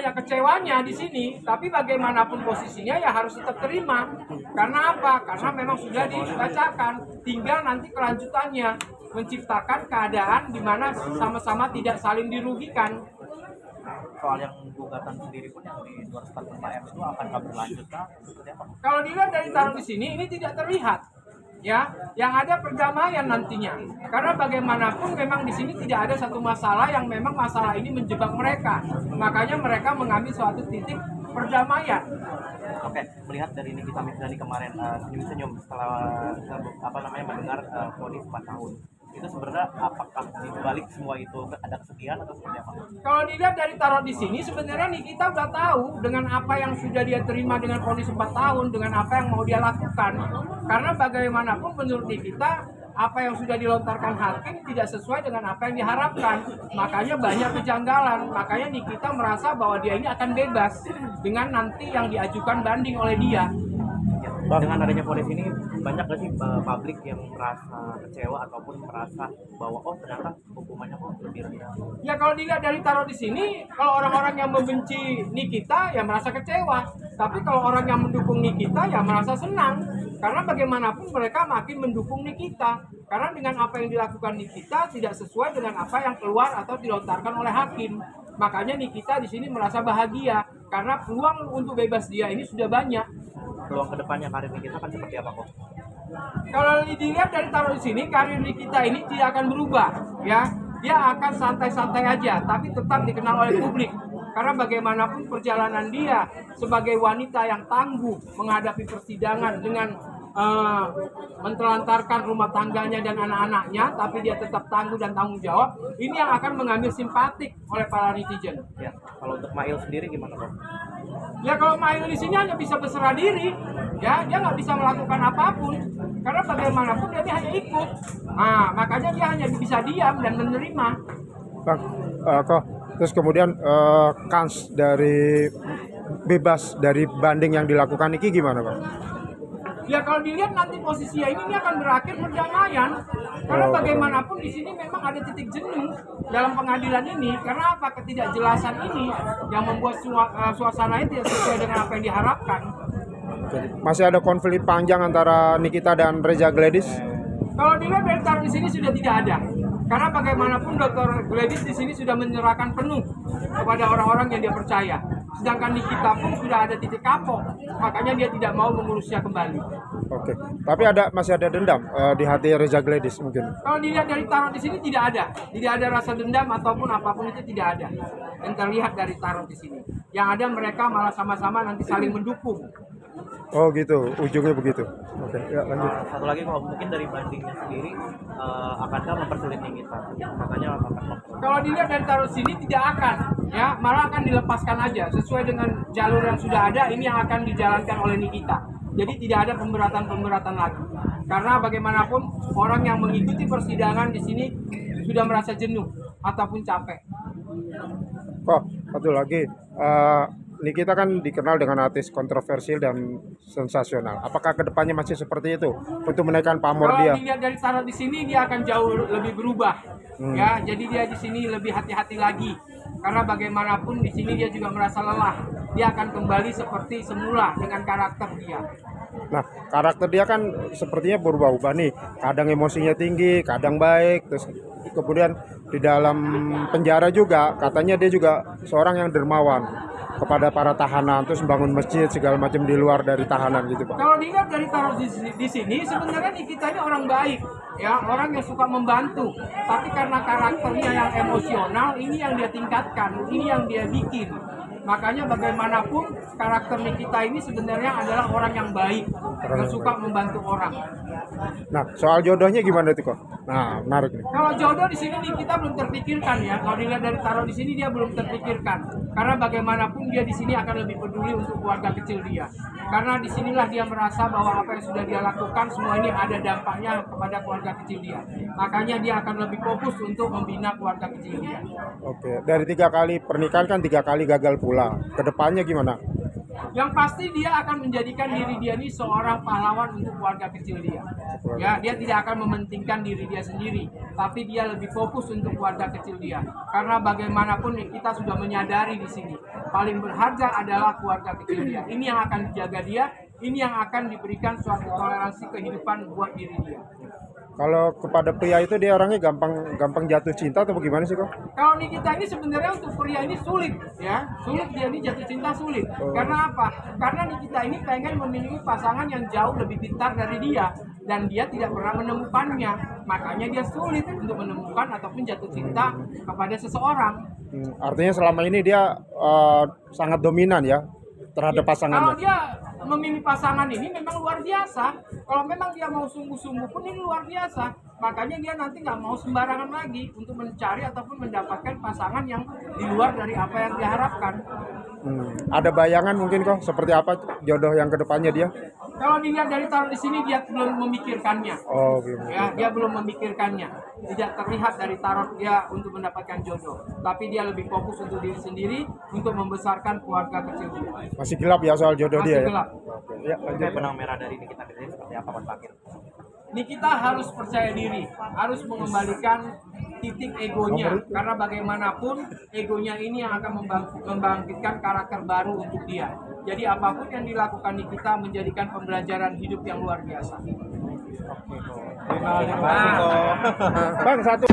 banyak kecewanya di sini, tapi bagaimanapun posisinya ya harus tetap terima. Karena apa? Karena memang sudah dibacakan. Tinggal nanti kelanjutannya menciptakan keadaan di mana sama-sama tidak saling dirugikan. Soal yang gugatan sendiri pun yang di 244M itu akan berlanjut kah? Seperti apa? Kalau dilihat dari taruh di sini ini tidak terlihat. Ya, yang ada perdamaian nantinya. Karena bagaimanapun memang di sini tidak ada satu masalah yang memang masalah ini menjebak mereka. Makanya mereka mengambil suatu titik perdamaian. Oke, melihat dari Nikita Mirzani kemarin senyum-senyum setelah mendengar vonis 4 tahun. Itu sebenarnya apakah di balik semua itu ada kesedihan atau seperti apa? Kalau dilihat dari taruh di sini sebenarnya Nikita udah tahu dengan apa yang sudah dia terima dengan vonis 4 tahun, dengan apa yang mau dia lakukan. Karena bagaimanapun menurut Nikita apa yang sudah dilontarkan hakim tidak sesuai dengan apa yang diharapkan. Makanya banyak kejanggalan. Makanya Nikita merasa bahwa dia ini akan bebas dengan nanti yang diajukan banding oleh dia. Dengan adanya vonis ini banyak gak sih publik yang merasa kecewa ataupun merasa bahwa oh ternyata hukumannya kok lebih rendah? Ya kalau dilihat dari taruh di sini, kalau orang-orang yang membenci Nikita ya merasa kecewa. Tapi kalau orang yang mendukung Nikita ya merasa senang. Karena bagaimanapun mereka makin mendukung Nikita. Karena dengan apa yang dilakukan Nikita tidak sesuai dengan apa yang keluar atau dilontarkan oleh hakim. Makanya Nikita di sini merasa bahagia karena peluang untuk bebas dia ini sudah banyak. Peluang kedepannya karir Nikita akan seperti apa kok? Kalau dilihat dari taruh di sini, karir Nikita ini tidak akan berubah, ya. Dia akan santai-santai aja, tapi tetap dikenal oleh publik. Karena bagaimanapun perjalanan dia sebagai wanita yang tangguh menghadapi persidangan dengan mentelantarkan rumah tangganya dan anak-anaknya, tapi dia tetap tangguh dan tanggung jawab. Ini yang akan mengambil simpatik oleh para netizen. Ya, kalau untuk Mail sendiri gimana kok? Ya kalau Mail di sini hanya bisa berserah diri, ya dia nggak bisa melakukan apapun. Karena bagaimanapun dia hanya ikut. Nah, makanya dia hanya bisa diam dan menerima. Bang, kok terus kemudian kans dari bebas dari banding yang dilakukan Niki gimana, Bang? Ya kalau dilihat nanti posisinya ini akan berakhir perdamaian. Karena bagaimanapun di sini memang ada titik jenuh dalam pengadilan ini. Karena apa? Ketidakjelasan ini yang membuat suasana itu tidak sesuai dengan apa yang diharapkan. Masih ada konflik panjang antara Nikita dan Reza Gladys? Kalau dilihat dari taruh di sini sudah tidak ada. Karena bagaimanapun Dr. Gladys di sini sudah menyerahkan penuh kepada orang-orang yang dia percaya. Sedangkan Nikita pun sudah ada titik kapok, makanya dia tidak mau mengurusnya kembali. Oke, tapi masih ada dendam di hati Reza Gladys mungkin? Kalau dilihat dari taruh di sini tidak ada rasa dendam ataupun apapun itu tidak ada yang terlihat dari taruh di sini. Yang ada mereka malah sama-sama nanti saling mendukung. Oh gitu, ujungnya begitu. Oke, ya lanjut. Satu lagi kalau mungkin dari bandingnya sendiri akankah mempersulit Nikita? Katanya akan Kalau dilihat dari taruh sini tidak akan, ya malah akan dilepaskan aja sesuai dengan jalur yang sudah ada. Ini yang akan dijalankan oleh Nikita. Jadi tidak ada pemberatan lagi. Karena bagaimanapun orang yang mengikuti persidangan di sini sudah merasa jenuh ataupun capek. Kok satu lagi, Nikita kan dikenal dengan artis kontroversial dan sensasional. Apakah kedepannya masih seperti itu untuk menaikkan pamor Kalau dia? dilihat dari taruh di sini dia akan jauh lebih berubah. Ya, jadi dia di sini lebih hati-hati lagi. Karena bagaimanapun di sini dia juga merasa lelah. Dia akan kembali seperti semula dengan karakter dia. Nah, karakter dia kan sepertinya berubah-ubah nih. Kadang emosinya tinggi, kadang baik. Terus kemudian di dalam penjara juga katanya dia juga seorang yang dermawan kepada para tahanan, terus bangun masjid segala macam di luar dari tahanan gitu, Pak. Kalau dilihat dari taruh di sini sebenarnya Nikita ini orang baik, ya orang yang suka membantu. Tapi karena karakternya yang emosional, ini yang dia tingkatkan, ini yang dia bikin. Makanya bagaimanapun karakter Nikita ini sebenarnya adalah orang yang baik, yang suka membantu orang. Nah, soal jodohnya gimana tuh kok? Nah, menarik nih. Kalau jodoh di sini Nikita belum terpikirkan ya. Kalau dilihat dari taruh di sini dia belum terpikirkan. Karena bagaimanapun dia di sini akan lebih peduli untuk keluarga kecil dia. Karena disinilah dia merasa bahwa apa yang sudah dia lakukan semua ini ada dampaknya kepada keluarga kecil dia. Makanya dia akan lebih fokus untuk membina keluarga kecil dia. Oke, dari 3 kali pernikahan kan 3 kali gagal pula. Kedepannya gimana? Yang pasti dia akan menjadikan diri dia ini seorang pahlawan untuk keluarga kecil dia. Ya, dia tidak akan mementingkan diri dia sendiri, tapi dia lebih fokus untuk keluarga kecil dia. Karena bagaimanapun kita sudah menyadari di sini paling berharga adalah keluarga kecil dia. Ini yang akan dijaga dia, ini yang akan diberikan suatu toleransi kehidupan buat diri dia. Kalau kepada pria itu dia orangnya gampang jatuh cinta atau bagaimana sih kok? Kalau Nikita ini sebenarnya untuk pria ini sulit ya, sulit dia ini jatuh cinta sulit. Karena apa? Karena Nikita ini pengen memiliki pasangan yang jauh lebih pintar dari dia dan dia tidak pernah menemukannya, makanya dia sulit untuk menemukan ataupun jatuh cinta kepada seseorang. Artinya selama ini dia sangat dominan ya terhadap Kalau pasangannya. dia memilih pasangan ini memang luar biasa. Kalau memang dia mau sungguh-sungguh pun ini luar biasa. Makanya dia nanti nggak mau sembarangan lagi untuk mencari ataupun mendapatkan pasangan yang di luar dari apa yang diharapkan. Ada bayangan mungkin kok seperti apa jodoh yang kedepannya dia? Kalau dilihat dari tarot di sini dia belum memikirkannya. Oh, gitu. Ya, dia belum memikirkannya. Tidak terlihat dari tarot dia untuk mendapatkan jodoh. Tapi dia lebih fokus untuk diri sendiri untuk membesarkan keluarga kecil dia. Masih gelap ya soal jodoh Masih dia gelap. ya. Oke, ya, lanjut. Benang merah dari Nikita Mirzani seperti apa Mas Fakir? Kita harus percaya diri, harus mengembalikan titik egonya, karena bagaimanapun egonya ini yang akan membangkitkan karakter baru untuk dia. Jadi apapun yang dilakukan Nikita menjadikan pembelajaran hidup yang luar biasa. Terima kasih kok. Bang, satu